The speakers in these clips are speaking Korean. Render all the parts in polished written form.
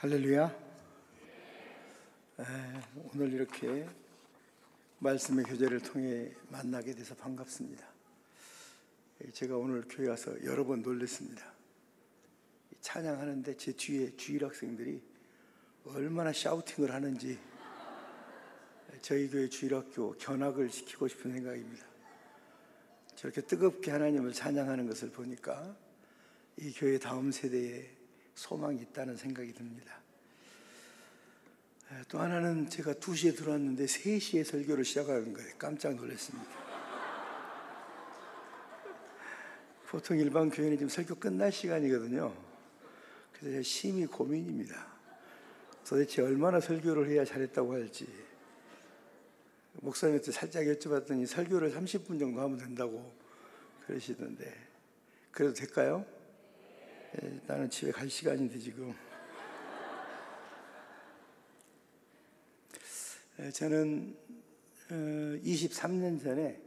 할렐루야. 오늘 이렇게 말씀의 교제를 통해 만나게 돼서 반갑습니다. 제가 오늘 교회 와서 여러 번 놀랐습니다. 찬양하는데 제 뒤에 주일 학생들이 얼마나 샤우팅을 하는지 저희 교회 주일학교 견학을 시키고 싶은 생각입니다. 저렇게 뜨겁게 하나님을 찬양하는 것을 보니까 이 교회 다음 세대에 소망이 있다는 생각이 듭니다. 또 하나는 제가 2시에 들어왔는데 3시에 설교를 시작하는 거예요. 깜짝 놀랐습니다. 보통 일반 교회는 지금 설교 끝날 시간이거든요. 그래서 제가 심히 고민입니다. 도대체 얼마나 설교를 해야 잘했다고 할지. 목사님한테 살짝 여쭤봤더니 설교를 30분 정도 하면 된다고 그러시던데, 그래도 될까요? 나는 집에 갈 시간인데 지금. 저는 23년 전에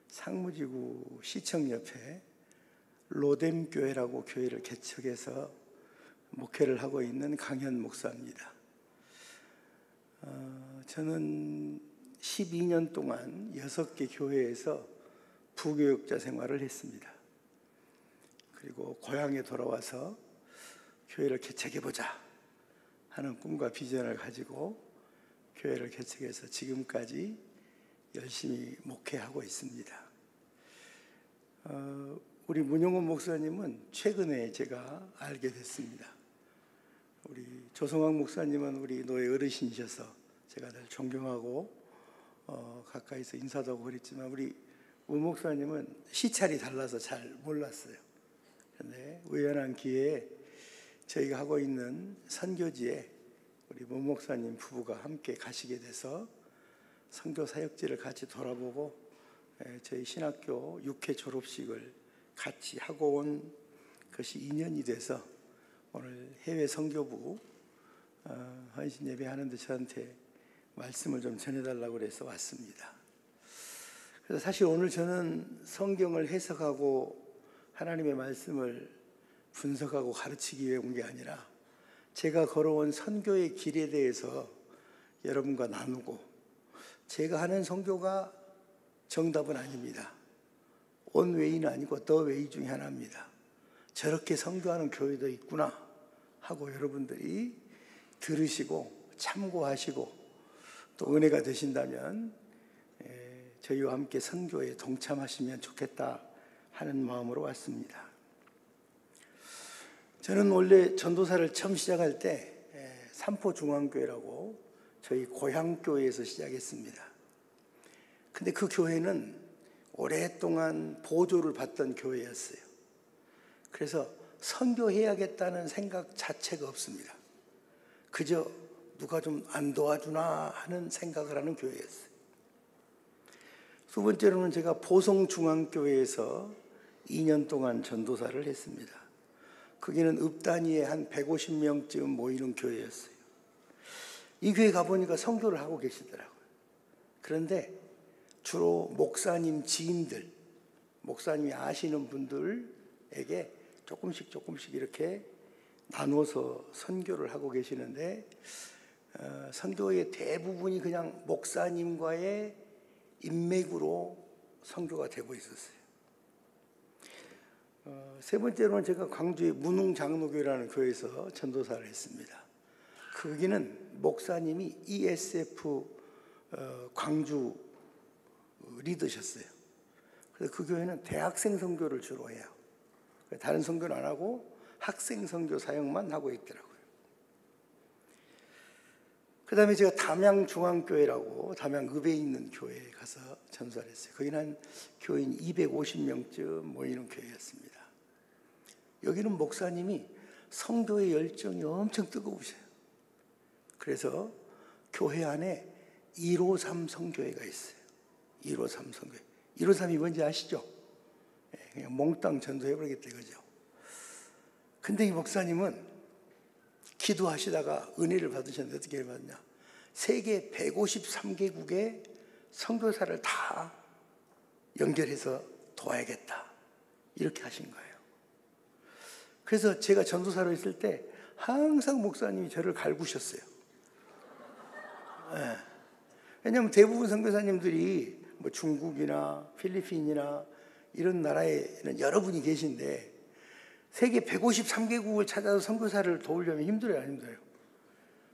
상무지구 시청 옆에 로뎀교회라고 교회를 개척해서 목회를 하고 있는 강현 목사입니다. 저는 12년 동안 6개 교회에서 부교육자 생활을 했습니다. 그리고 고향에 돌아와서 교회를 개척해보자 하는 꿈과 비전을 가지고 교회를 개척해서 지금까지 열심히 목회하고 있습니다. 우리 문용원 목사님은 최근에 제가 알게 됐습니다. 우리 조성학 목사님은 우리 노예 어르신이셔서 제가 늘 존경하고 가까이서 인사도 하고 그랬지만, 우리 문 목사님은 시찰이 달라서 잘 몰랐어요. 그런데 우연한 기회에 저희가 하고 있는 선교지에 우리 문 목사님 부부가 함께 가시게 돼서 선교 사역지를 같이 돌아보고 저희 신학교 6회 졸업식을 같이 하고 온 것이 인연이 돼서 오늘 해외 선교부 헌신 예배 하는데 저한테 말씀을 좀 전해달라고 그래서 왔습니다. 그래서 사실 오늘 저는 성경을 해석하고 하나님의 말씀을 분석하고 가르치기 위해 온 게 아니라 제가 걸어온 선교의 길에 대해서 여러분과 나누고, 제가 하는 선교가 정답은 아닙니다. 온 웨이는 아니고 더 웨이 중에 하나입니다. 저렇게 선교하는 교회도 있구나 하고 여러분들이 들으시고 참고하시고 또 은혜가 되신다면 저희와 함께 선교에 동참하시면 좋겠다 하는 마음으로 왔습니다. 저는 원래 전도사를 처음 시작할 때 삼포중앙교회라고 저희 고향교회에서 시작했습니다. 근데 그 교회는 오랫동안 보조를 받던 교회였어요. 그래서 선교해야겠다는 생각 자체가 없습니다. 그저 누가 좀 안 도와주나 하는 생각을 하는 교회였어요. 두 번째로는 제가 보성중앙교회에서 2년 동안 전도사를 했습니다. 거기는 읍 단위에 한 150명쯤 모이는 교회였어요. 이 교회 가보니까 선교를 하고 계시더라고요. 그런데 주로 목사님 지인들, 목사님이 아시는 분들에게 조금씩 이렇게 나눠서 선교를 하고 계시는데, 선교의 대부분이 그냥 목사님과의 인맥으로 선교가 되고 있었어요. 세 번째로는 제가 광주의 문흥장로교회라는 교회에서 전도사를 했습니다. 거기는 목사님이 ESF 광주 리더셨어요. 그래서 그 교회는 대학생 선교를 주로 해요. 다른 선교는 안 하고 학생 선교 사역만 하고 있더라고요. 그 다음에 제가 담양중앙교회라고 담양읍에 있는 교회에 가서 전도사를 했어요. 거기는 한 교인 250명쯤 모이는 교회였습니다. 여기는 목사님이 선교의 열정이 엄청 뜨거우셔요. 그래서 교회 안에 153 선교회가 있어요. 153 선교회. 153이 뭔지 아시죠? 그냥 몽땅 전도해버리겠다 이거죠. 근데 이 목사님은 기도하시다가 은혜를 받으셨는데 어떻게 받았냐? 세계 153개국의 선교사를 다 연결해서 도와야겠다 이렇게 하신 거예요. 그래서 제가 전도사로 있을 때 항상 목사님이 저를 갈구셨어요. 네. 왜냐하면 대부분 선교사님들이 뭐 중국이나 필리핀이나 이런 나라에는 여러분이 계신데 세계 153개국을 찾아서 선교사를 도우려면 힘들어요, 안 힘들어요?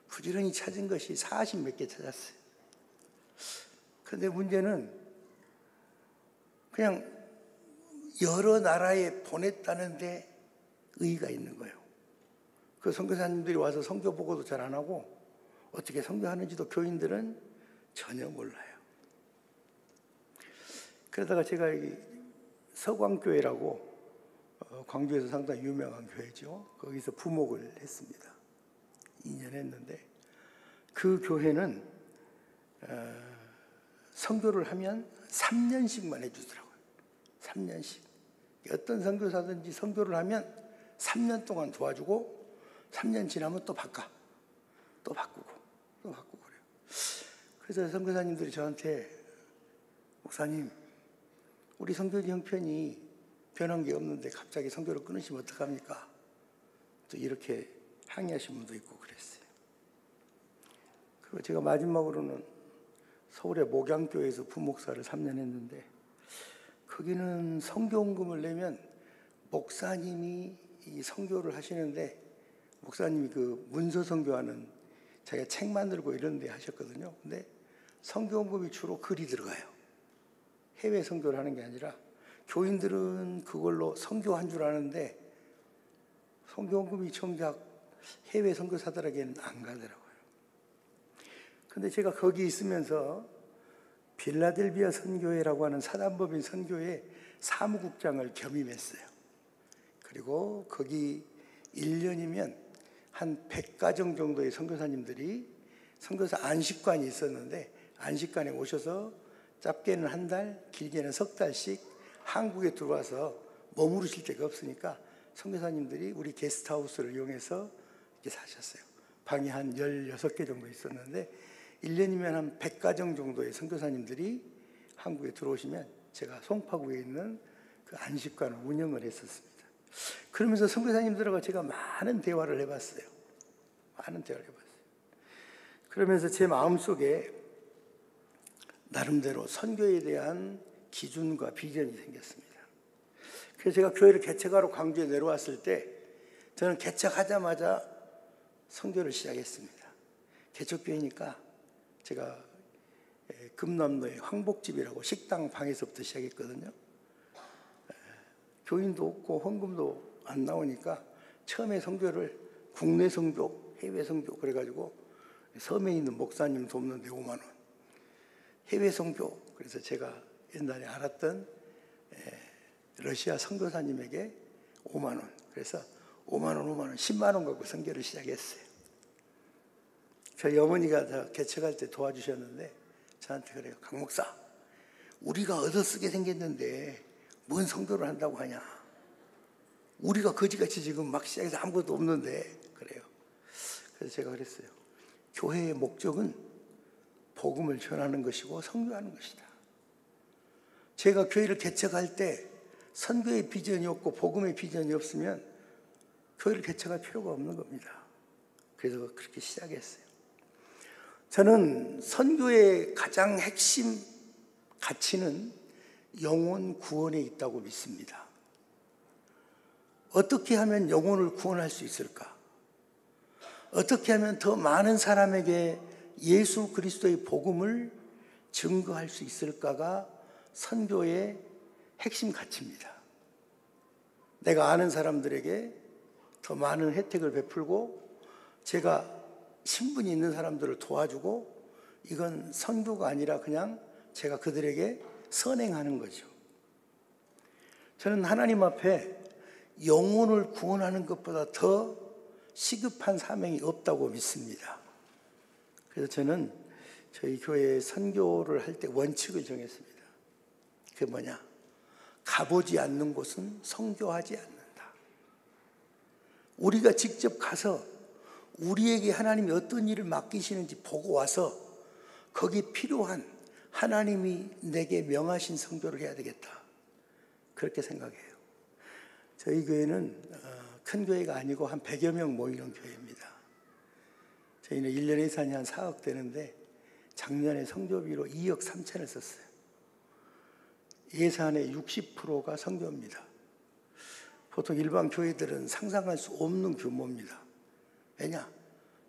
부지런히 찾은 것이 40몇 개 찾았어요. 그런데 문제는 그냥 여러 나라에 보냈다는데 의의가 있는 거예요. 그 선교사님들이 와서 선교 보고도 잘 안 하고 어떻게 선교하는지도 교인들은 전혀 몰라요. 그러다가 제가 여기 서광교회라고 광주에서 상당히 유명한 교회죠. 거기서 부목을 했습니다. 2년 했는데 그 교회는 선교를 하면 3년씩만 해주더라고요. 3년씩. 어떤 선교사든지 선교를 하면 3년 동안 도와주고 3년 지나면 또 바꿔. 또 바꾸고 또 바꾸고 그래요. 그래서 선교사님들이 저한테 목사님 우리 선교지 형편이 변한 게 없는데 갑자기 선교를 끊으시면 어떡합니까? 또 이렇게 항의하신 분도 있고 그랬어요. 그리고 제가 마지막으로는 서울의 목양교회에서 부목사를 3년 했는데 거기는 선교원금을 내면 목사님이 이 선교를 하시는데 목사님이 그 문서 선교하는 자기가 책 만들고 이런 데 하셨거든요. 근데 선교원금이 주로 글이 들어가요. 해외 선교를 하는 게 아니라 교인들은 그걸로 선교한 줄 아는데 선교원금이 정작 해외 선교사들에게는 안 가더라고요. 근데 제가 거기 있으면서 빌라델비아 선교회라고 하는 사단법인 선교회 사무국장을 겸임했어요. 그리고 거기 1년이면 한 100가정 정도의 선교사님들이 선교사 안식관이 있었는데 안식관에 오셔서 짧게는 한 달, 길게는 석 달씩 한국에 들어와서 머무르실 데가 없으니까 선교사님들이 우리 게스트하우스를 이용해서 이렇게 사셨어요. 방이 한 16개 정도 있었는데 1년이면 한 100가정 정도의 선교사님들이 한국에 들어오시면 제가 송파구에 있는 그 안식관을 운영을 했었습니다. 그러면서 선교사님들하고 제가 많은 대화를 해봤어요. 많은 대화를 해봤어요. 그러면서 제 마음속에 나름대로 선교에 대한 기준과 비전이 생겼습니다. 그래서 제가 교회를 개척하러 광주에 내려왔을 때 저는 개척하자마자 선교를 시작했습니다. 개척교회니까 제가 금남로의 황복집이라고 식당 방에서부터 시작했거든요. 교인도 없고 헌금도 안 나오니까 처음에 선교를 국내 선교, 해외 선교 그래가지고 섬에 있는 목사님 돕는데 5만 원. 해외 선교, 그래서 제가 옛날에 알았던 러시아 선교사님에게 5만 원. 그래서 5만 원, 10만 원 갖고 선교를 시작했어요. 저희 어머니가 저 개척할 때 도와주셨는데 저한테 그래요. 강 목사, 우리가 얻어쓰게 생겼는데 뭔 선교를 한다고 하냐. 우리가 거지같이 지금 막 시작해서 아무것도 없는데 그래요. 그래서 제가 그랬어요. 교회의 목적은 복음을 전하는 것이고 선교하는 것이다. 제가 교회를 개척할 때 선교의 비전이 없고 복음의 비전이 없으면 교회를 개척할 필요가 없는 겁니다. 그래서 그렇게 시작했어요. 저는 선교의 가장 핵심 가치는 영혼 구원에 있다고 믿습니다. 어떻게 하면 영혼을 구원할 수 있을까? 어떻게 하면 더 많은 사람에게 예수 그리스도의 복음을 증거할 수 있을까가 선교의 핵심 가치입니다. 내가 아는 사람들에게 더 많은 혜택을 베풀고 제가 신분이 있는 사람들을 도와주고 이건 선교가 아니라 그냥 제가 그들에게 선행하는 거죠. 저는 하나님 앞에 영혼을 구원하는 것보다 더 시급한 사명이 없다고 믿습니다. 그래서 저는 저희 교회에 선교를 할 때 원칙을 정했습니다. 그게 뭐냐? 가보지 않는 곳은 선교하지 않는다. 우리가 직접 가서 우리에게 하나님이 어떤 일을 맡기시는지 보고 와서 거기에 필요한 하나님이 내게 명하신 선교를 해야 되겠다. 그렇게 생각해요. 저희 교회는 큰 교회가 아니고 한 100여 명 모이는 교회입니다. 저희는 1년에 예산이 한 4억 되는데 작년에 성교비로 2억 3천을 썼어요. 예산의 60%가 성교입니다. 보통 일반 교회들은 상상할 수 없는 규모입니다. 왜냐?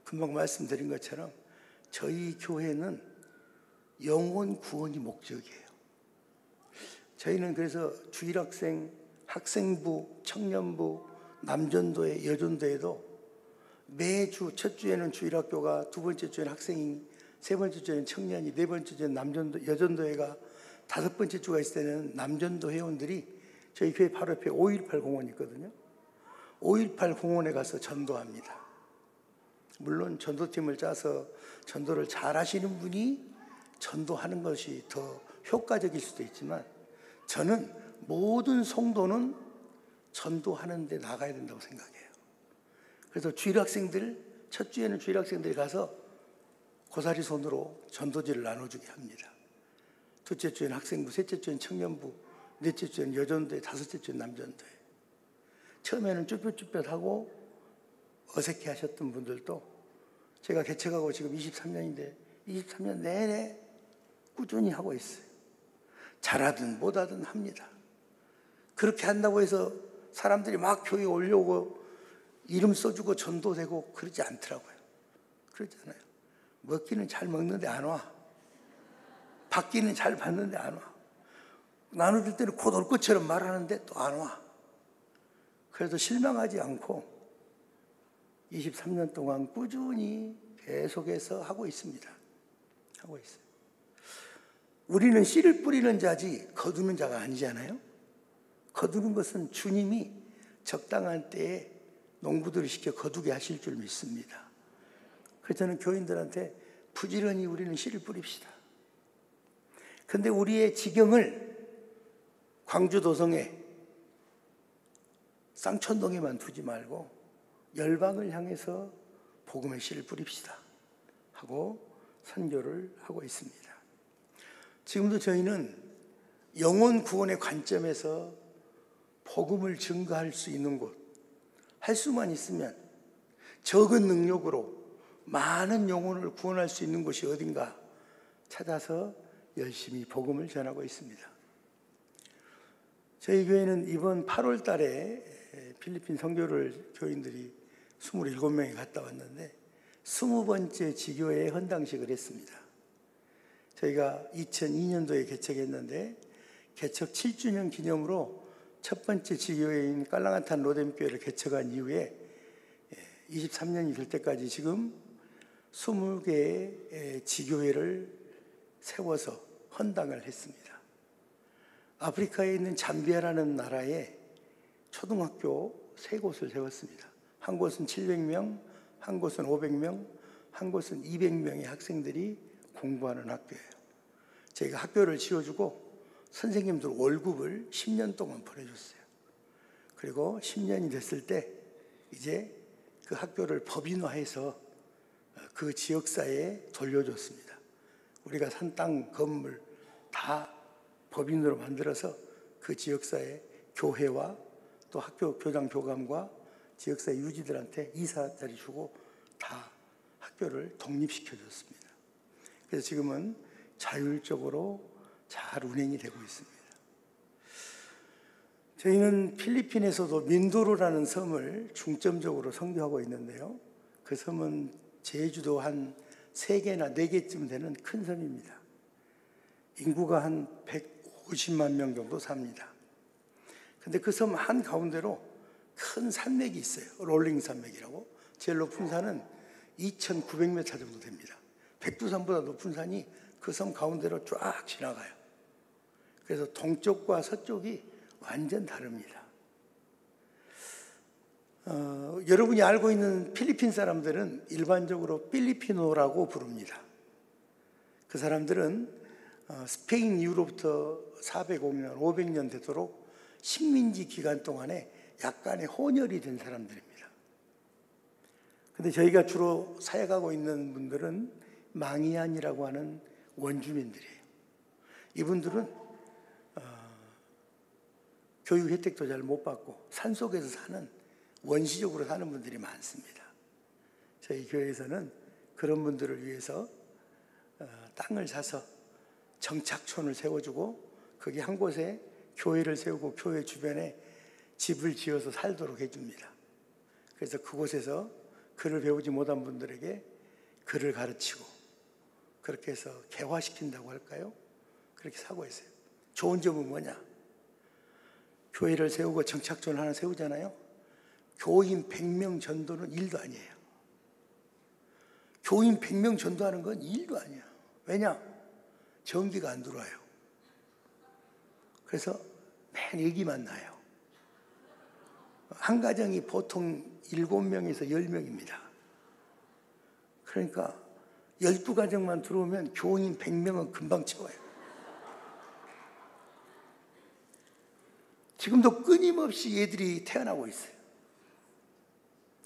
금방 말씀드린 것처럼 저희 교회는 영혼 구원이 목적이에요. 저희는 그래서 주일학생, 학생부, 청년부, 남전도회, 여전도회도 매주 첫 주에는 주일학교가, 두 번째 주에는 학생이, 세 번째 주에는 청년이, 네 번째 주에는 남전도, 여전도회가, 다섯 번째 주가 있을 때는 남전도 회원들이 저희 교회 바로 옆에 5.18 공원이 있거든요. 5.18 공원에 가서 전도합니다. 물론 전도팀을 짜서 전도를 잘 하시는 분이 전도하는 것이 더 효과적일 수도 있지만 저는 모든 성도는 전도하는 데 나가야 된다고 생각해요. 그래서 주일학생들, 첫 주에는 주일학생들이 가서 고사리 손으로 전도지를 나눠주게 합니다. 둘째 주에는 학생부, 셋째 주에는 청년부, 넷째 주에는 여전도회, 다섯째 주에는 남전도회. 처음에는 쭈뼛쭈뼛하고 어색해 하셨던 분들도 제가 개척하고 지금 23년인데 23년 내내 꾸준히 하고 있어요. 잘하든 못하든 합니다. 그렇게 한다고 해서 사람들이 막 교회에 올려오고 이름 써주고 전도되고 그러지 않더라고요. 그러지 않아요. 먹기는 잘 먹는데 안 와. 받기는 잘 받는데 안 와. 나눠줄 때는 곧 올 것처럼 말하는데 또 안 와. 그래서 실망하지 않고 23년 동안 꾸준히 계속해서 하고 있습니다. 하고 있어요. 우리는 씨를 뿌리는 자지 거두는 자가 아니잖아요. 거두는 것은 주님이 적당한 때에 농부들을 시켜 거두게 하실 줄 믿습니다. 그래서 저는 교인들한테 부지런히 우리는 씨를 뿌립시다. 그런데 우리의 지경을 광주 도성에 쌍천동에만 두지 말고 열방을 향해서 복음의 씨를 뿌립시다 하고 선교를 하고 있습니다. 지금도 저희는 영혼 구원의 관점에서 복음을 증거할 수 있는 곳, 할 수만 있으면 적은 능력으로 많은 영혼을 구원할 수 있는 곳이 어딘가 찾아서 열심히 복음을 전하고 있습니다. 저희 교회는 이번 8월 달에 필리핀 선교를 교인들이 27명이 갔다 왔는데 20번째 지교회 헌당식을 했습니다. 저희가 2002년도에 개척했는데 개척 7주년 기념으로 첫 번째 지교회인 깔랑아탄 로뎀교회를 개척한 이후에 23년이 될 때까지 지금 20개의 지교회를 세워서 헌당을 했습니다. 아프리카에 있는 잠비아라는 나라에 초등학교 3곳을 세웠습니다. 한 곳은 700명, 한 곳은 500명, 한 곳은 200명의 학생들이 공부하는 학교예요. 저희가 학교를 지어주고 선생님들 월급을 10년 동안 보내줬어요. 그리고 10년이 됐을 때 이제 그 학교를 법인화해서 그 지역사회에 돌려줬습니다. 우리가 산 땅, 건물 다 법인으로 만들어서 그 지역사회 교회와 또 학교 교장 교감과 지역사회 유지들한테 이사 자리 주고 다 학교를 독립시켜줬습니다. 그래서 지금은 자율적으로 잘 운행이 되고 있습니다. 저희는 필리핀에서도 민도로라는 섬을 중점적으로 선교하고 있는데요. 그 섬은 제주도 한 3개나 4개쯤 되는 큰 섬입니다. 인구가 한 150만 명 정도 삽니다. 근데 그 섬 한가운데로 큰 산맥이 있어요. 롤링 산맥이라고. 제일 높은 산은 2,900m 정도 됩니다. 백두산보다 높은 산이 그 섬 가운데로 쫙 지나가요. 그래서 동쪽과 서쪽이 완전 다릅니다. 여러분이 알고 있는 필리핀 사람들은 일반적으로 필리피노라고 부릅니다. 그 사람들은 스페인 이후로부터 405년, 500년 되도록 식민지 기간 동안에 약간의 혼혈이 된 사람들입니다. 근데 저희가 주로 사역하고 있는 분들은 망이안이라고 하는 원주민들이에요. 이분들은 교육 혜택도 잘 못 받고 산속에서 사는 원시적으로 사는 분들이 많습니다. 저희 교회에서는 그런 분들을 위해서 땅을 사서 정착촌을 세워주고 거기 한 곳에 교회를 세우고 교회 주변에 집을 지어서 살도록 해줍니다. 그래서 그곳에서 글을 배우지 못한 분들에게 글을 가르치고 그렇게 해서 개화시킨다고 할까요? 그렇게 사고했어요. 좋은 점은 뭐냐? 교회를 세우고 정착촌을 하나 세우잖아요. 교인 100명 전도는 일도 아니에요. 교인 100명 전도하는 건 일도 아니야. 왜냐? 전기가 안 들어와요. 그래서 맨 얘기만 나요. 한 가정이 보통 7명에서 10명입니다. 그러니까 12가정만 들어오면 교인 100명은 금방 채워요. 지금도 끊임없이 애들이 태어나고 있어요.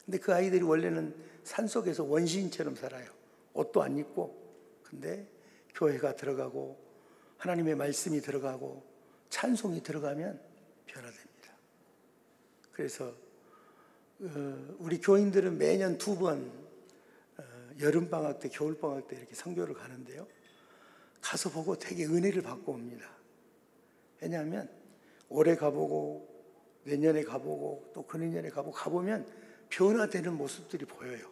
근데 그 아이들이 원래는 산속에서 원시인처럼 살아요. 옷도 안 입고. 근데 교회가 들어가고 하나님의 말씀이 들어가고 찬송이 들어가면 변화됩니다. 그래서 우리 교인들은 매년 2번 여름방학 때 겨울방학 때 이렇게 선교를 가는데요. 가서 보고 되게 은혜를 받고 옵니다. 왜냐하면 올해 가보고 내년에 가보고 또 그내년에 가보면 변화되는 모습들이 보여요.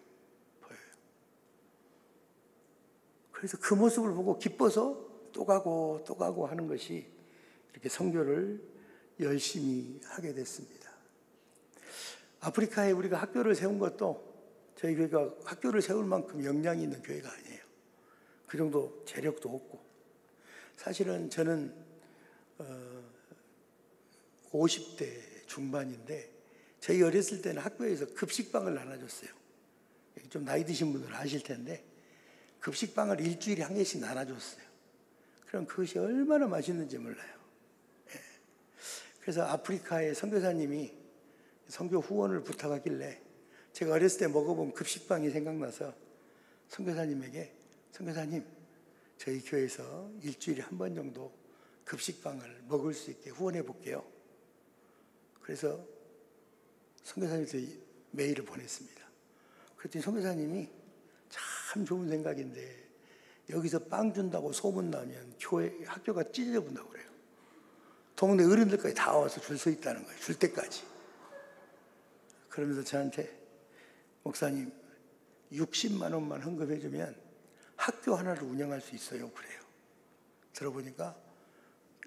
그래서 그 모습을 보고 기뻐서 또 가고 하는 것이 이렇게 선교를 열심히 하게 됐습니다. 아프리카에 우리가 학교를 세운 것도 저희 교회가 학교를 세울 만큼 역량이 있는 교회가 아니에요. 그 정도 재력도 없고. 사실은 저는 50대 중반인데 저희 어렸을 때는 학교에서 급식방을 나눠줬어요. 좀 나이 드신 분들은 아실 텐데 급식방을 일주일에 한 개씩 나눠줬어요. 그럼 그것이 얼마나 맛있는지 몰라요. 예. 그래서 아프리카의 선교사님이 선교 후원을 부탁하길래 제가 어렸을 때 먹어본 급식빵이 생각나서 선교사님에게 선교사님 저희 교회에서 일주일에 한 번 정도 급식빵을 먹을 수 있게 후원해 볼게요. 그래서 선교사님한테 메일을 보냈습니다. 그랬더니 선교사님이 참 좋은 생각인데 여기서 빵 준다고 소문나면 교회 학교가 찢어져 본다고 그래요. 동네 어른들까지 다 와서 줄 서 있다는 거예요. 줄 때까지. 그러면서 저한테 목사님 60만 원만 헌금해 주면 학교 하나를 운영할 수 있어요. 그래요. 들어보니까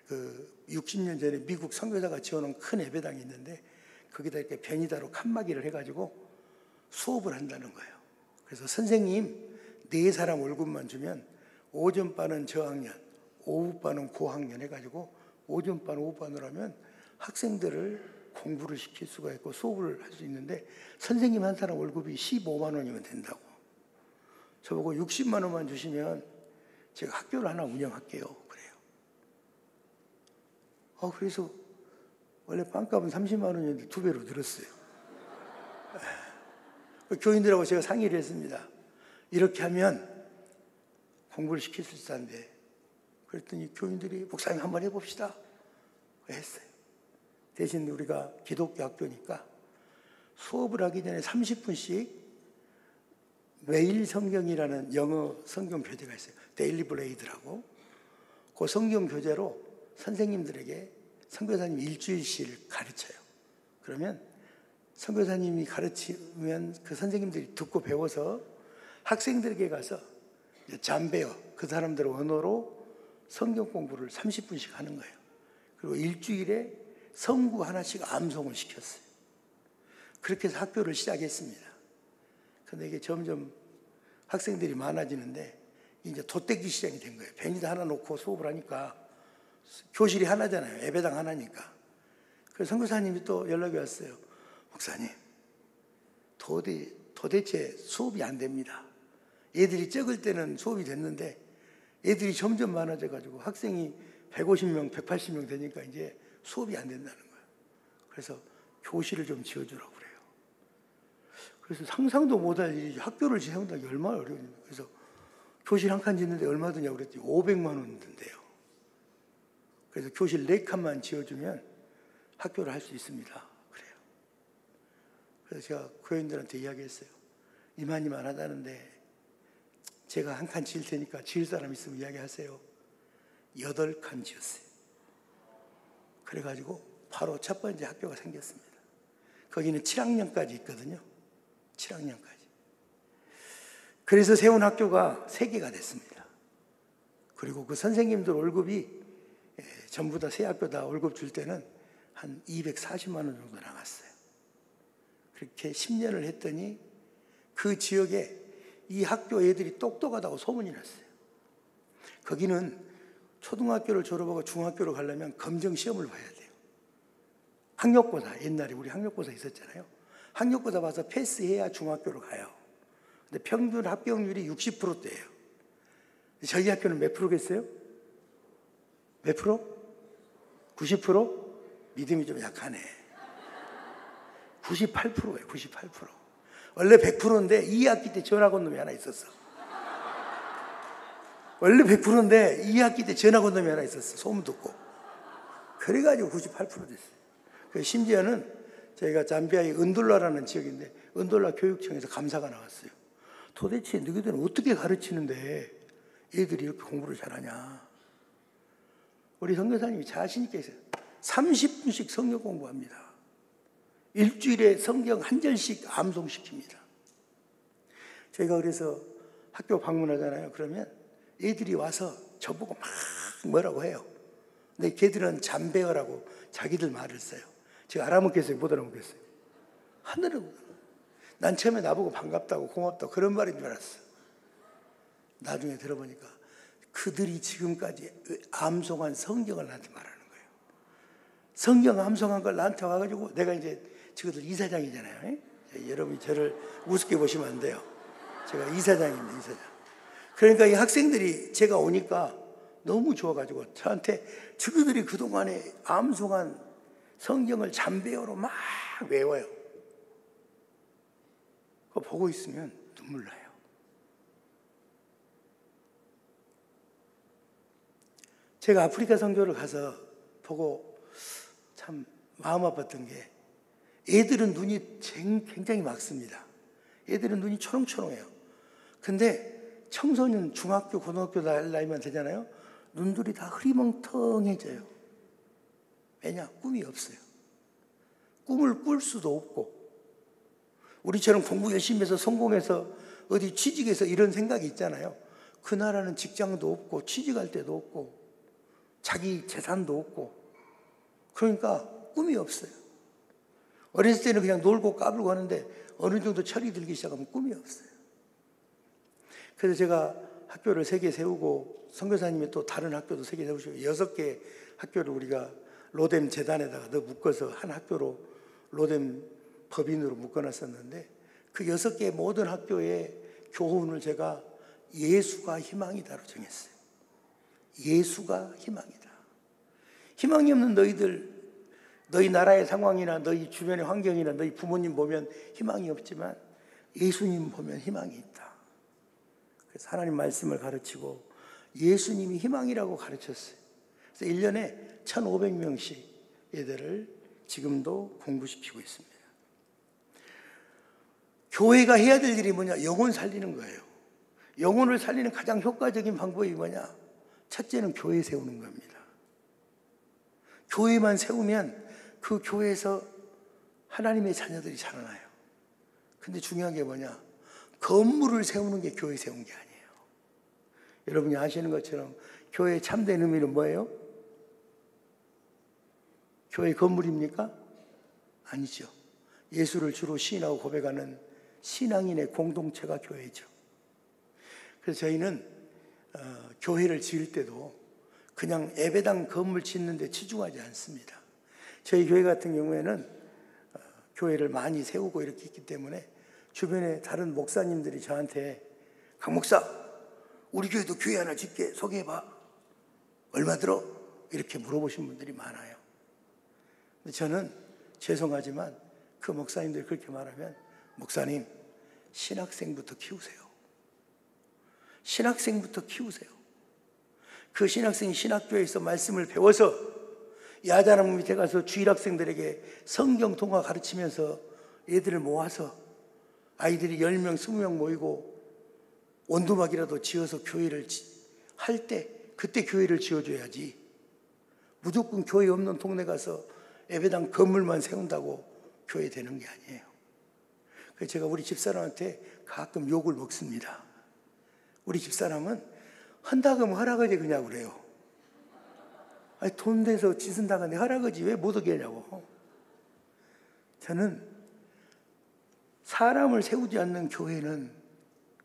그 60년 전에 미국 선교사가 지어놓은 큰 예배당이 있는데 거기다 이렇게 변이다로 칸막이를 해가지고 수업을 한다는 거예요. 그래서 선생님 4사람 월급만 주면 오전반은 저학년, 오후반은 고학년 해가지고 오전반, 오후반으로 하면 학생들을 공부를 시킬 수가 있고 수업을 할 수 있는데 선생님 한 사람 월급이 15만 원이면 된다고. 저보고 60만 원만 주시면 제가 학교를 하나 운영할게요. 그래요. 그래서 원래 빵값은 30만 원이었는데 2배로 늘었어요. 교인들하고 제가 상의를 했습니다. 이렇게 하면 공부를 시킬 수 있다는데 그랬더니 교인들이 목사님 한번 해봅시다 했어요. 대신 우리가 기독교 학교니까 수업을 하기 전에 30분씩 매일 성경이라는 영어 성경 교재가 있어요. 데일리 블레이드라고. 그 성경 교재로 선생님들에게 선교사님 일주일씩 가르쳐요. 그러면 선교사님이 가르치면 그 선생님들이 듣고 배워서 학생들에게 가서 잠베어 그 사람들 언어로 성경 공부를 30분씩 하는 거예요. 그리고 일주일에 성구 하나씩 암송을 시켰어요. 그렇게 해서 학교를 시작했습니다. 그런데 이게 점점 학생들이 많아지는데 이제 돛대기 시장이 된 거예요. 벤이다 하나 놓고 수업을 하니까 교실이 하나잖아요. 예배당 하나니까. 그래서 선교사님이 또 연락이 왔어요. 목사님, 도대체 수업이 안 됩니다. 애들이 적을 때는 수업이 됐는데 애들이 점점 많아져가지고 학생이 150명, 180명 되니까 이제 수업이 안 된다는 거예요. 그래서 교실을 좀 지어주라고 그래요. 그래서 상상도 못할 일이 학교를 지어온다는 게 얼마나 어려운지. 그래서 교실 한 칸 짓는데 얼마 드냐고 그랬더니 500만 원 든대요. 그래서 교실 4칸만 지어주면 학교를 할 수 있습니다. 그래요. 그래서 제가 교인들한테 이야기했어요. 이만이만 하다는데 제가 한 칸 지을 테니까 지을 사람 있으면 이야기하세요. 8칸 지었어요. 그래가지고 바로 첫 번째 학교가 생겼습니다. 거기는 7학년까지 있거든요. 7학년까지. 그래서 세운 학교가 3개가 됐습니다. 그리고 그 선생님들 월급이 전부 다 새 학교 다 월급 줄 때는 한 240만 원 정도 나갔어요. 그렇게 10년을 했더니 그 지역에 이 학교 애들이 똑똑하다고 소문이 났어요. 거기는 초등학교를 졸업하고 중학교를 가려면 검정 시험을 봐야 돼요. 학력고사, 옛날에 우리 학력고사 있었잖아요. 학력고사 봐서 패스해야 중학교로 가요. 근데 평균 합격률이 60%대예요. 저희 학교는 몇 프로겠어요? 몇 프로? 90%? 믿음이 좀 약하네. 98%예요. 98%. 원래 100%인데 2학기 때 전학 온 놈이 하나 있었어. 원래 100%인데 2학기 때 전학 온 놈이 하나 있었어. 소문 듣고. 그래가지고 98% 됐어요. 심지어는 저희가 잠비아의 은돌라라는 지역인데 은돌라 교육청에서 감사가 나왔어요. 도대체 너희들은 어떻게 가르치는데 애들이 이렇게 공부를 잘하냐. 우리 선교사님이 자신 있게 했어요. 30분씩 성경 공부합니다. 일주일에 성경 한 절씩 암송시킵니다. 저희가 그래서 학교 방문하잖아요. 그러면 애들이 와서 저보고 막 뭐라고 해요. 근데 걔들은 잠배어라고 자기들 말을 써요. 제가 알아먹겠어요? 못 알아먹겠어요? 하늘은 난 처음에 나보고 반갑다고 고맙다고 그런 말인 줄 알았어. 나중에 들어보니까 그들이 지금까지 암송한 성경을 나한테 말하는 거예요. 성경 암송한 걸 나한테 와가지고 내가 이제 지금들 이사장이잖아요. 여러분이 저를 우습게 보시면 안 돼요. 제가 이사장입니다. 이사장. 그러니까 이 학생들이 제가 오니까 너무 좋아가지고 저한테 저들이 그동안에 암송한 성경을 잠배어로 막 외워요. 그거 보고 있으면 눈물 나요. 제가 아프리카 선교를 가서 보고 참 마음 아팠던 게 애들은 눈이 굉장히 맑습니다. 애들은 눈이 초롱초롱해요. 근데 청소년 중학교 고등학교 나이만 되잖아요. 눈들이 다 흐리멍텅해져요. 왜냐? 꿈이 없어요. 꿈을 꿀 수도 없고 우리처럼 공부 열심히 해서 성공해서 어디 취직해서 이런 생각이 있잖아요. 그 나라는 직장도 없고 취직할 데도 없고 자기 재산도 없고 그러니까 꿈이 없어요. 어렸을 때는 그냥 놀고 까불고 하는데 어느 정도 철이 들기 시작하면 꿈이 없어요. 그래서 제가 학교를 3개 세우고 선교사님이 또 다른 학교도 3개 세우시고 6개 학교를 우리가 로뎀 재단에다가 더 묶어서 한 학교로 로뎀 법인으로 묶어놨었는데 그 6개 모든 학교의 교훈을 제가 예수가 희망이다로 정했어요. 예수가 희망이다. 희망이 없는 너희들, 너희 나라의 상황이나 너희 주변의 환경이나 너희 부모님 보면 희망이 없지만 예수님 보면 희망이 있다. 그래서 하나님 말씀을 가르치고 예수님이 희망이라고 가르쳤어요. 그래서 1년에 1,500명씩 얘들을 지금도 공부시키고 있습니다. 교회가 해야 될 일이 뭐냐? 영혼 살리는 거예요. 영혼을 살리는 가장 효과적인 방법이 뭐냐? 첫째는 교회 세우는 겁니다. 교회만 세우면 그 교회에서 하나님의 자녀들이 자라나요. 근데 중요한 게 뭐냐? 건물을 세우는 게 교회 세운 게 아니에요. 여러분이 아시는 것처럼 교회의 참된 의미는 뭐예요? 교회 건물입니까? 아니죠. 예수를 주로 시인하고 고백하는 신앙인의 공동체가 교회죠. 그래서 저희는 교회를 지을 때도 그냥 예배당 건물 짓는 데 치중하지 않습니다. 저희 교회 같은 경우에는 교회를 많이 세우고 이렇게 있기 때문에 주변에 다른 목사님들이 저한테 강 목사, 우리 교회도 교회 하나 짓게 소개해봐. 얼마 들어? 이렇게 물어보신 분들이 많아요. 근데 저는 죄송하지만 그 목사님들이 그렇게 말하면 목사님, 신학생부터 키우세요. 신학생부터 키우세요. 그 신학생이 신학교에서 말씀을 배워서 야자나무 밑에 가서 주일학생들에게 성경 통화 가르치면서 애들을 모아서 아이들이 10명, 20명 모이고 원두막이라도 지어서 교회를 할 때 그때 교회를 지어줘야지, 무조건 교회 없는 동네 가서 예배당 건물만 세운다고 교회 되는 게 아니에요. 그래서 제가 우리 집사람한테 가끔 욕을 먹습니다. 우리 집사람은 한다고 하라고지 그냥 그래요. 아니, 돈 내서 짓은다가 내 하라고지 왜 못 오게 하냐고. 저는 사람을 세우지 않는 교회는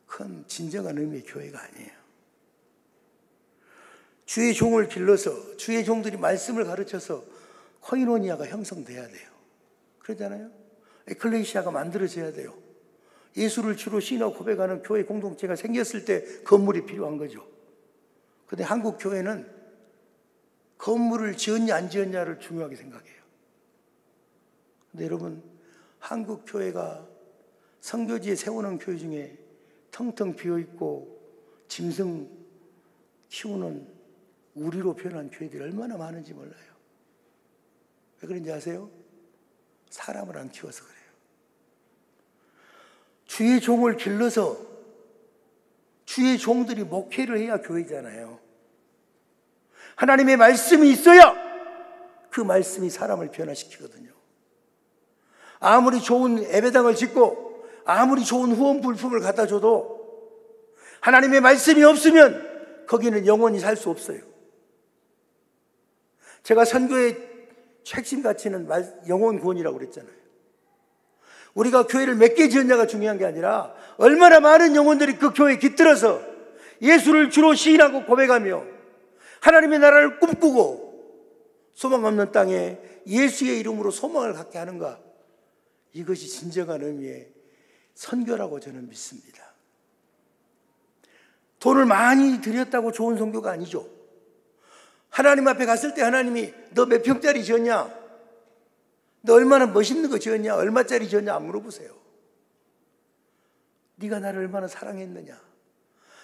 큰 진정한 의미의 교회가 아니에요. 주의 종을 길러서 주의 종들이 말씀을 가르쳐서 코이노니아가 형성돼야 돼요. 그러잖아요. 에클레시아가 만들어져야 돼요. 예수를 주로 신하고 고백하는 교회 공동체가 생겼을 때 건물이 필요한 거죠. 근데 한국 교회는 건물을 지었냐 안 지었냐를 중요하게 생각해요. 근데 여러분, 한국 교회가 선교지에 세우는 교회 중에 텅텅 비어있고 짐승 키우는 우리로 표현한 교회들이 얼마나 많은지 몰라요. 왜 그런지 아세요? 사람을 안 키워서 그래요. 주의 종을 길러서 주의 종들이 목회를 해야 교회잖아요. 하나님의 말씀이 있어야 그 말씀이 사람을 변화시키거든요. 아무리 좋은 예배당을 짓고 아무리 좋은 후원 불품을 갖다 줘도 하나님의 말씀이 없으면 거기는 영원히 살 수 없어요. 제가 선교의 핵심 가치는 영혼 구원이라고 그랬잖아요. 우리가 교회를 몇 개 지었냐가 중요한 게 아니라 얼마나 많은 영혼들이 그 교회에 깃들어서 예수를 주로 시인하고 고백하며 하나님의 나라를 꿈꾸고 소망 없는 땅에 예수의 이름으로 소망을 갖게 하는가, 이것이 진정한 의미의 선교라고 저는 믿습니다. 돈을 많이 들였다고 좋은 선교가 아니죠. 하나님 앞에 갔을 때 하나님이 너 몇 평짜리 지었냐? 너 얼마나 멋있는 거 지었냐? 얼마짜리 지었냐? 안 물어보세요. 네가 나를 얼마나 사랑했느냐?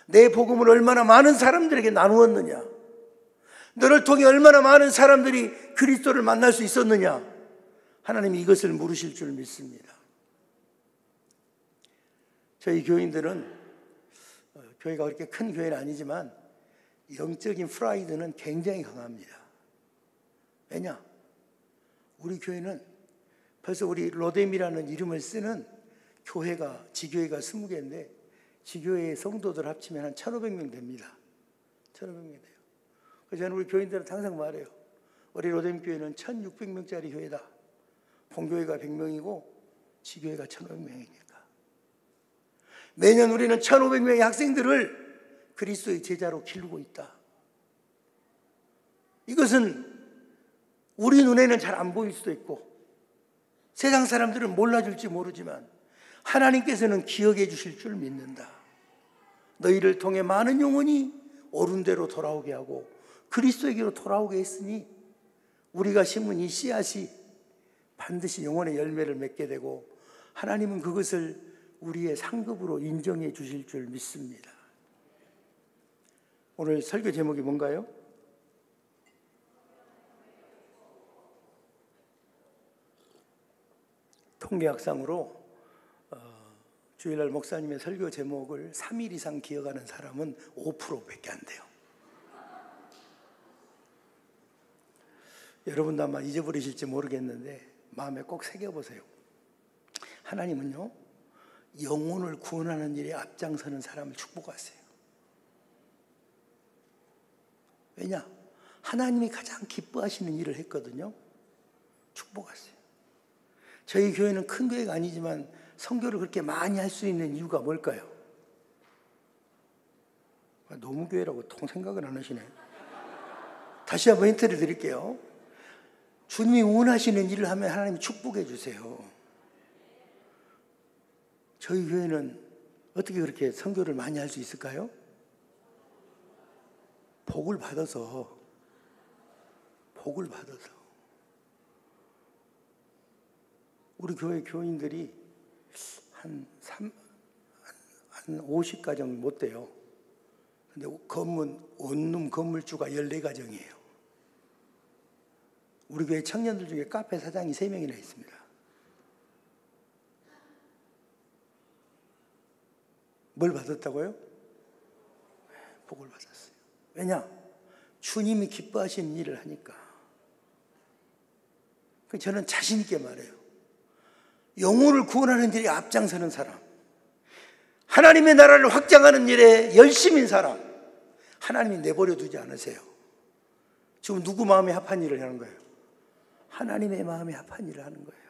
내 복음을 얼마나 많은 사람들에게 나누었느냐? 너를 통해 얼마나 많은 사람들이 그리스도를 만날 수 있었느냐? 하나님이 이것을 물으실 줄 믿습니다. 저희 교인들은 교회가 그렇게 큰 교회는 아니지만 영적인 프라이드는 굉장히 강합니다. 왜냐? 우리 교회는 벌써 우리 로뎀이라는 이름을 쓰는 교회가, 지교회가 20개인데 지교회 성도들 합치면 한 1,500명 됩니다. 1,500명 돼요. 그래서 저는 우리 교인들한테 항상 말해요. 우리 로뎀 교회는 1,600명짜리 교회다. 본교회가 100명이고 지교회가 1,500명이니까. 매년 우리는 1,500명의 학생들을 그리스도의 제자로 기르고 있다. 이것은 우리 눈에는 잘 안 보일 수도 있고 세상 사람들은 몰라줄지 모르지만 하나님께서는 기억해 주실 줄 믿는다. 너희를 통해 많은 영혼이 옳은 대로 돌아오게 하고 그리스도에게로 돌아오게 했으니 우리가 심은 이 씨앗이 반드시 영혼의 열매를 맺게 되고 하나님은 그것을 우리의 상급으로 인정해 주실 줄 믿습니다. 오늘 설교 제목이 뭔가요? 통계학상으로 주일날 목사님의 설교 제목을 3일 이상 기억하는 사람은 5%밖에 안 돼요. 여러분도 아마 잊어버리실지 모르겠는데 마음에 꼭 새겨보세요. 하나님은요, 영혼을 구원하는 일에 앞장서는 사람을 축복하세요. 왜냐? 하나님이 가장 기뻐하시는 일을 했거든요. 축복하세요. 저희 교회는 큰 교회가 아니지만 선교를 그렇게 많이 할 수 있는 이유가 뭘까요? 노무교회라고 통 생각을 안 하시네. 다시 한번 힌트를 드릴게요. 주님이 원하시는 일을 하면 하나님이 축복해 주세요. 저희 교회는 어떻게 그렇게 선교를 많이 할 수 있을까요? 복을 받아서. 우리 교회 교인들이 한 50가정 못 돼요. 근데 원룸 건물주가 14가정이에요. 우리 교회 청년들 중에 카페 사장이 3명이나 있습니다. 뭘 받았다고요? 복을 받았어요. 왜냐? 주님이 기뻐하시는 일을 하니까. 저는 자신 있게 말해요. 영혼을 구원하는 일에 앞장서는 사람, 하나님의 나라를 확장하는 일에 열심인 사람, 하나님이 내버려 두지 않으세요. 지금 누구 마음에 합한 일을 하는 거예요? 하나님의 마음에 합한 일을 하는 거예요.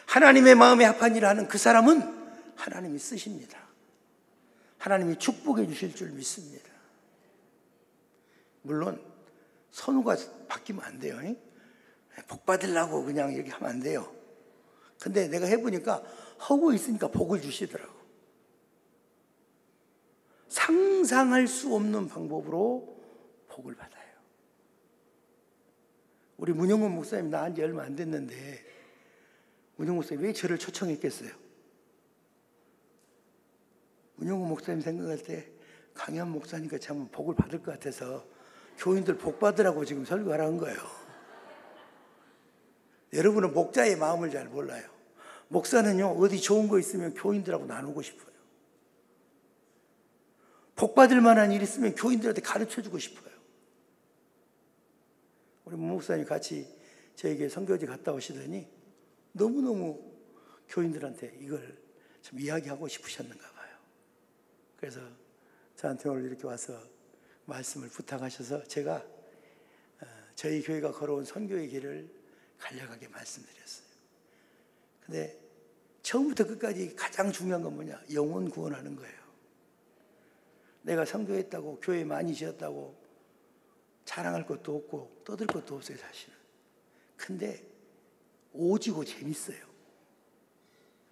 하나님의 마음에 합한 일을 하는 그 사람은 하나님이 쓰십니다. 하나님이 축복해 주실 줄 믿습니다. 물론 선우가 바뀌면 안 돼요. 복 받으려고 그냥 이렇게 하면 안 돼요. 근데 내가 해보니까 하고 있으니까 복을 주시더라고. 상상할 수 없는 방법으로 복을 받아요. 우리 문영원 목사님 나은 지 얼마 안 됐는데 문영원 목사님 왜 저를 초청했겠어요? 문영원 목사님 생각할 때 강현 목사니까 참 복을 받을 것 같아서 교인들 복 받으라고 지금 설교하라 한 거예요. 여러분은 목자의 마음을 잘 몰라요. 목사는요, 어디 좋은 거 있으면 교인들하고 나누고 싶어요. 복 받을 만한 일 있으면 교인들한테 가르쳐 주고 싶어요. 우리 문 목사님 같이 저에게 선교지 갔다 오시더니 너무너무 교인들한테 이걸 좀 이야기하고 싶으셨는가 봐요. 그래서 저한테 오늘 이렇게 와서 말씀을 부탁하셔서 제가 저희 교회가 걸어온 선교의 길을 간략하게 말씀드렸어요. 근데 처음부터 끝까지 가장 중요한 건 뭐냐? 영혼 구원하는 거예요. 내가 선교했다고 교회 많이 지었다고 자랑할 것도 없고 떠들 것도 없어요, 사실은. 근데 오지고 재밌어요.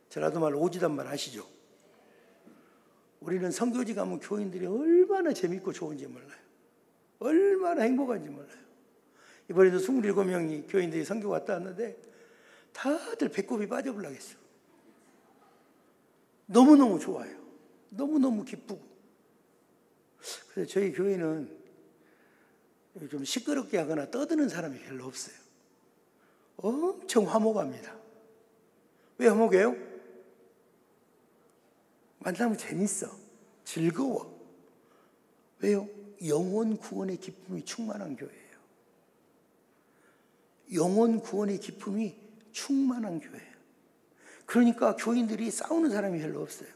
저라도 말 오지단 말 아시죠? 우리는 선교지 가면 교인들이 얼마나 재밌고 좋은지 몰라요. 얼마나 행복한지 몰라요. 이번에도 27명이 교인들이 선교 갔다 왔는데 다들 배꼽이 빠져버리겠어. 너무너무 좋아요. 너무너무 기쁘고. 그래서 저희 교회는 좀 시끄럽게 하거나 떠드는 사람이 별로 없어요. 엄청 화목합니다. 왜 화목해요? 만나면 재밌어. 즐거워. 왜요? 영혼 구원의 기쁨이 충만한 교회예요. 영혼 구원의 기쁨이 충만한 교회예요. 그러니까 교인들이 싸우는 사람이 별로 없어요.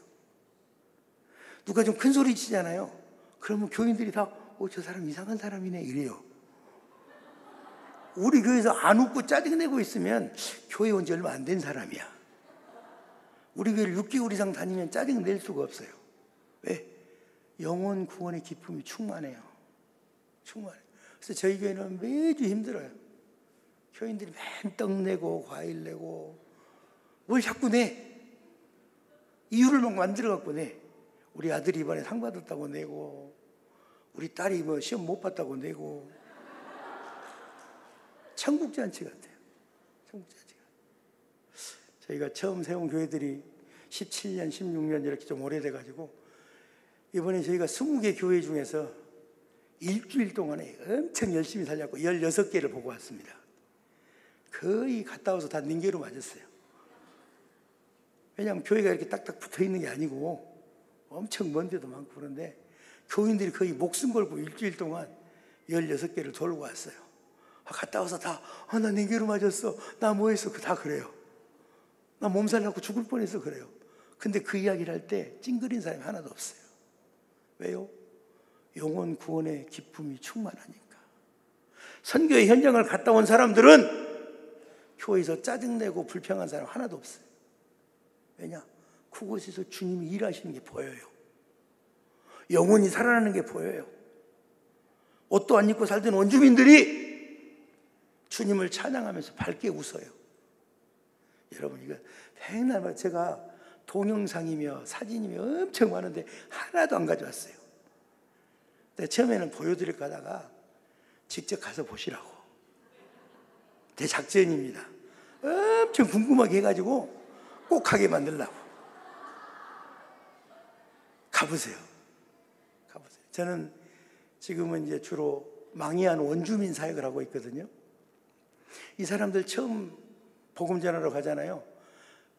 누가 좀 큰 소리 치잖아요. 그러면 교인들이 다 저 사람 이상한 사람이네 이래요. 우리 교회에서 안 웃고 짜증내고 있으면 교회 온 지 얼마 안 된 사람이야. 우리 교회를 6개월 이상 다니면 짜증낼 수가 없어요. 왜? 영혼 구원의 기쁨이 충만해요. 충만해요. 그래서 저희 교회는 매주 힘들어요. 교인들이 맨 떡 내고 과일 내고 뭘 자꾸 내. 이유를 막 만들어 갖고 내. 우리 아들이 이번에 상 받았다고 내고 우리 딸이 뭐 시험 못 봤다고 내고. 천국잔치 같아요. 천국잔치. 저희가 처음 세운 교회들이 17년, 16년 이렇게 좀 오래돼가지고 이번에 저희가 20개 교회 중에서 일주일 동안에 엄청 열심히 살려고 16개를 보고 왔습니다. 거의 갔다 와서 다 닌게로 맞았어요. 왜냐하면 교회가 이렇게 딱딱 붙어 있는 게 아니고 엄청 먼 데도 많고 그런데 교인들이 거의 목숨 걸고 일주일 동안 16개를 돌고 왔어요. 갔다 와서 다 나 닌게로 맞았어. 나 뭐 했어. 다 그래요. 나 몸살 나고 죽을 뻔했어. 그래요. 근데 그 이야기를 할 때 찡그린 사람이 하나도 없어요. 왜요? 영혼 구원의 기쁨이 충만하니까. 선교의 현장을 갔다 온 사람들은 교회에서 짜증내고 불평한 사람 하나도 없어요. 왜냐? 그곳에서 주님이 일하시는 게 보여요. 영혼이 살아나는 게 보여요. 옷도 안 입고 살던 원주민들이 주님을 찬양하면서 밝게 웃어요. 여러분, 이거 맨날 제가 동영상이며 사진이며 엄청 많은데 하나도 안 가져왔어요. 근데 처음에는 보여드릴까 하다가 직접 가서 보시라고. 제 작전입니다. 엄청 궁금하게 해가지고 꼭 가게 만들려고. 가보세요. 가보세요. 저는 지금은 이제 주로 망해한 원주민 사역을 하고 있거든요. 이 사람들 처음 복음 전하러 가잖아요.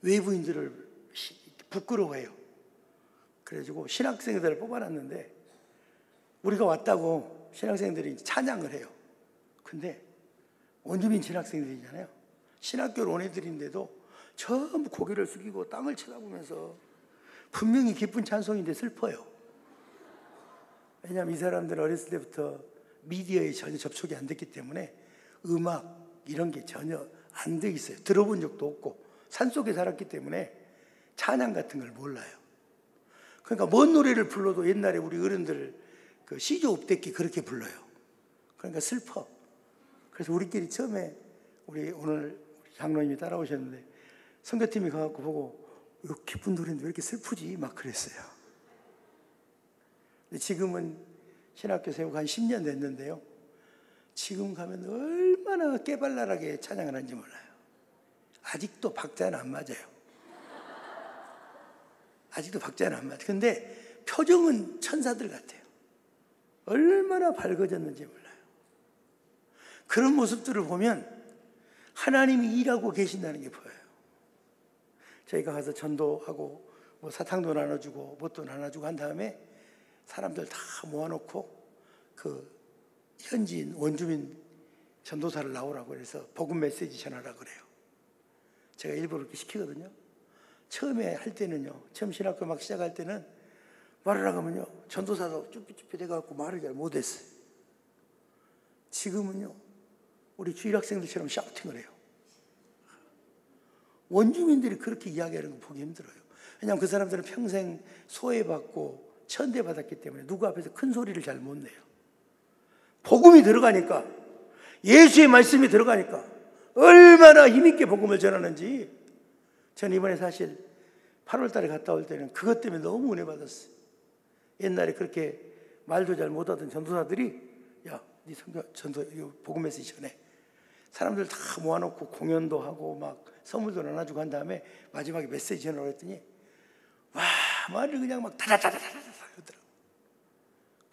외부인들을 부끄러워해요. 그래가지고 신학생들을 뽑아놨는데 우리가 왔다고 신학생들이 찬양을 해요. 근데 원주민 신학생들이잖아요. 신학교를 온 애들인데도 전부 고개를 숙이고 땅을 쳐다보면서 분명히 기쁜 찬송인데 슬퍼요. 왜냐하면 이 사람들은 어렸을 때부터 미디어에 전혀 접촉이 안 됐기 때문에 음악 이런 게 전혀 안 돼 있어요. 들어본 적도 없고 산속에 살았기 때문에 찬양 같은 걸 몰라요. 그러니까 뭔 노래를 불러도 옛날에 우리 어른들 그 시조 읍대기 그렇게 불러요. 그러니까 슬퍼. 그래서 우리끼리 처음에 우리 오늘 장로님이 따라오셨는데 선교팀이 가갖고 보고 이거 기쁜 노래인데 왜 이렇게 슬프지? 막 그랬어요. 근데 지금은 신학교 세우고 한 10년 됐는데요. 지금 가면 얼마나 깨발랄하게 찬양을 하는지 몰라요. 아직도 박자는 안 맞아요. 아직도 박자는 안 맞아요. 근데 표정은 천사들 같아요. 얼마나 밝아졌는지 몰라요. 그런 모습들을 보면 하나님이 일하고 계신다는 게 보여요. 저희가 가서 전도하고 뭐 사탕도 나눠주고 뭣도 나눠주고 한 다음에 사람들 다 모아놓고 그 현지인 원주민 전도사를 나오라고 그래서 복음 메시지 전하라고 그래요. 제가 일부러 그렇게 시키거든요. 처음에 할 때는요, 처음 신학교 막 시작할 때는 말을 하면요, 전도사도 쭈삣쭈삣 돼갖고 말을 잘 못했어요. 지금은요, 우리 주일학생들처럼 샤우팅을 해요. 원주민들이 그렇게 이야기하는 거 보기 힘들어요. 왜냐하면 그 사람들은 평생 소외받고 천대받았기 때문에 누구 앞에서 큰 소리를 잘 못 내요. 복음이 들어가니까, 예수의 말씀이 들어가니까 얼마나 힘있게 복음을 전하는지. 저는 이번에 사실 8월 달에 갔다 올 때는 그것 때문에 너무 은혜 받았어요. 옛날에 그렇게 말도 잘 못하던 전도사들이 야, 네 전도 복음 메시지 전해. 사람들 다 모아놓고 공연도 하고 막 선물도 나눠주고 한 다음에 마지막에 메시지 전하라고 했더니 와, 말을 그냥 막 다다다다다다 하더라고요.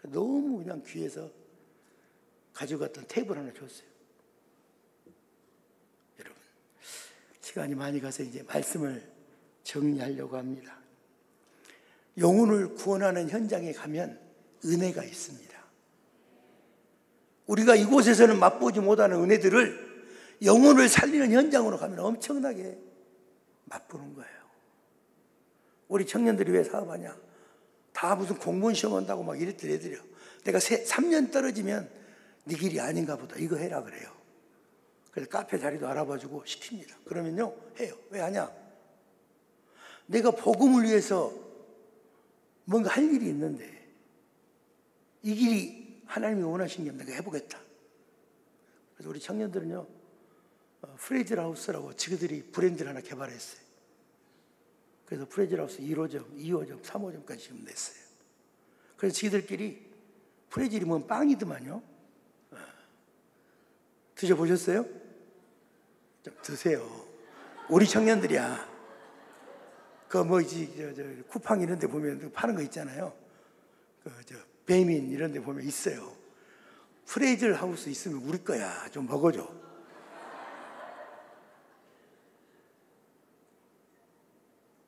너무 그냥 귀에서 가져갔던 테이블 하나 줬어요. 여러분, 시간이 많이 가서 이제 말씀을 정리하려고 합니다. 영혼을 구원하는 현장에 가면 은혜가 있습니다. 우리가 이곳에서는 맛보지 못하는 은혜들을 영혼을 살리는 현장으로 가면 엄청나게 맛보는 거예요. 우리 청년들이 왜 사업하냐? 다 무슨 공무원 시험 한다고 막 이랬더래 애들이요. 내가 3년 떨어지면 네 길이 아닌가 보다. 이거 해라 그래요. 그래서 카페 자리도 알아봐주고 시킵니다. 그러면요, 해요. 왜 하냐? 내가 복음을 위해서 뭔가 할 일이 있는데 이 길이 하나님이 원하신 게 내가 해보겠다. 그래서 우리 청년들은요, 프레이즐 하우스라고 지그들이 브랜드를 하나 개발했어요. 그래서 프레이즐 하우스 1호점, 2호점, 3호점까지 지금 냈어요. 그래서 지그들끼리 프레이즐이 뭐 빵이더만요. 드셔보셨어요? 좀 드세요. 우리 청년들이야. 그 뭐지, 쿠팡 이런 데 보면 파는 거 있잖아요. 배민 이런 데 보면 있어요. 프레이즐 하우스 있으면 우리 거야. 좀 먹어줘.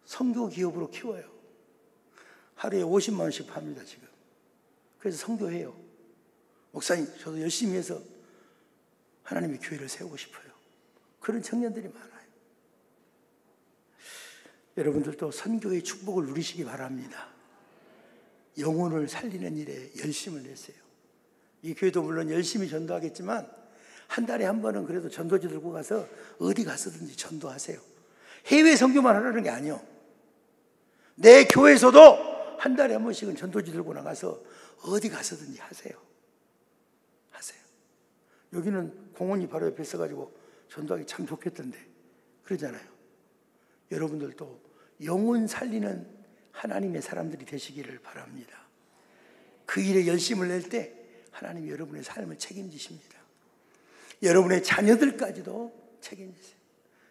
선교 기업으로 키워요. 하루에 50만 원씩 팝니다, 지금. 그래서 선교해요. 목사님, 저도 열심히 해서 하나님의 교회를 세우고 싶어요. 그런 청년들이 많아요. 여러분들도 선교의 축복을 누리시기 바랍니다. 영혼을 살리는 일에 열심을 내세요. 이 교회도 물론 열심히 전도하겠지만 한 달에 한 번은 그래도 전도지 들고 가서 어디 가서든지 전도하세요. 해외 선교만 하라는 게 아니에요. 내 교회에서도 한 달에 한 번씩은 전도지 들고 나가서 어디 가서든지 하세요. 하세요. 여기는 공원이 바로 옆에 있어가지고 전도하기 참 좋겠던데 그러잖아요. 여러분들도 영혼 살리는 하나님의 사람들이 되시기를 바랍니다. 그 일에 열심을 낼 때 하나님이 여러분의 삶을 책임지십니다. 여러분의 자녀들까지도 책임지세요.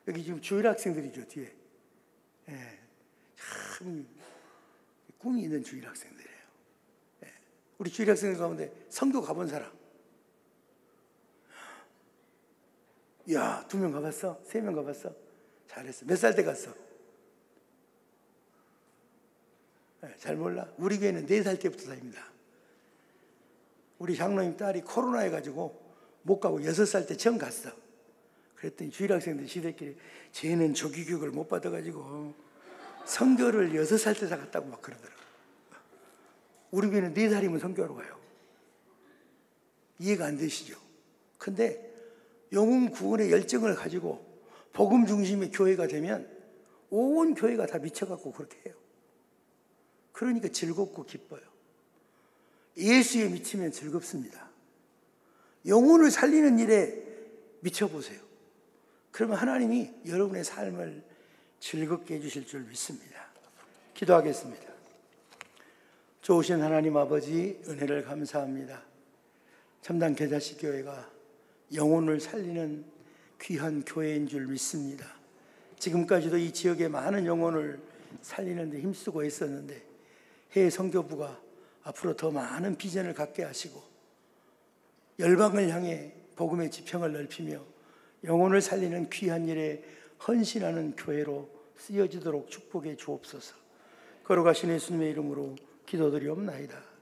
여기 지금 주일학생들이죠, 뒤에. 예, 참 꿈이 있는 주일학생들이에요. 예, 우리 주일학생들 가운데 선교 가본 사람. 야, 2명 가봤어? 3명 가봤어? 잘했어. 몇 살 때 갔어? 잘 몰라? 우리 교회는 4살 때부터 다닙니다. 우리 장로님 딸이 코로나 해가지고 못 가고 6살 때 처음 갔어. 그랬더니 주일학생들 지들끼리 쟤는 조기교육을 못 받아가지고 성교를 6살 때 다 갔다고 막 그러더라고. 우리 교회는 4살이면 성교하러 가요. 이해가 안 되시죠? 근데 영혼 구원의 열정을 가지고 복음 중심의 교회가 되면 온 교회가 다 미쳐갖고 그렇게 해요. 그러니까 즐겁고 기뻐요. 예수에 미치면 즐겁습니다. 영혼을 살리는 일에 미쳐보세요. 그러면 하나님이 여러분의 삶을 즐겁게 해주실 줄 믿습니다. 기도하겠습니다. 좋으신 하나님 아버지, 은혜를 감사합니다. 참담 계자식 교회가 영혼을 살리는 귀한 교회인 줄 믿습니다. 지금까지도 이 지역의 많은 영혼을 살리는 데 힘쓰고 있었는데 해외 선교부가 앞으로 더 많은 비전을 갖게 하시고 열방을 향해 복음의 지평을 넓히며 영혼을 살리는 귀한 일에 헌신하는 교회로 쓰여지도록 축복해 주옵소서. 걸어가신 예수님의 이름으로 기도드리옵나이다.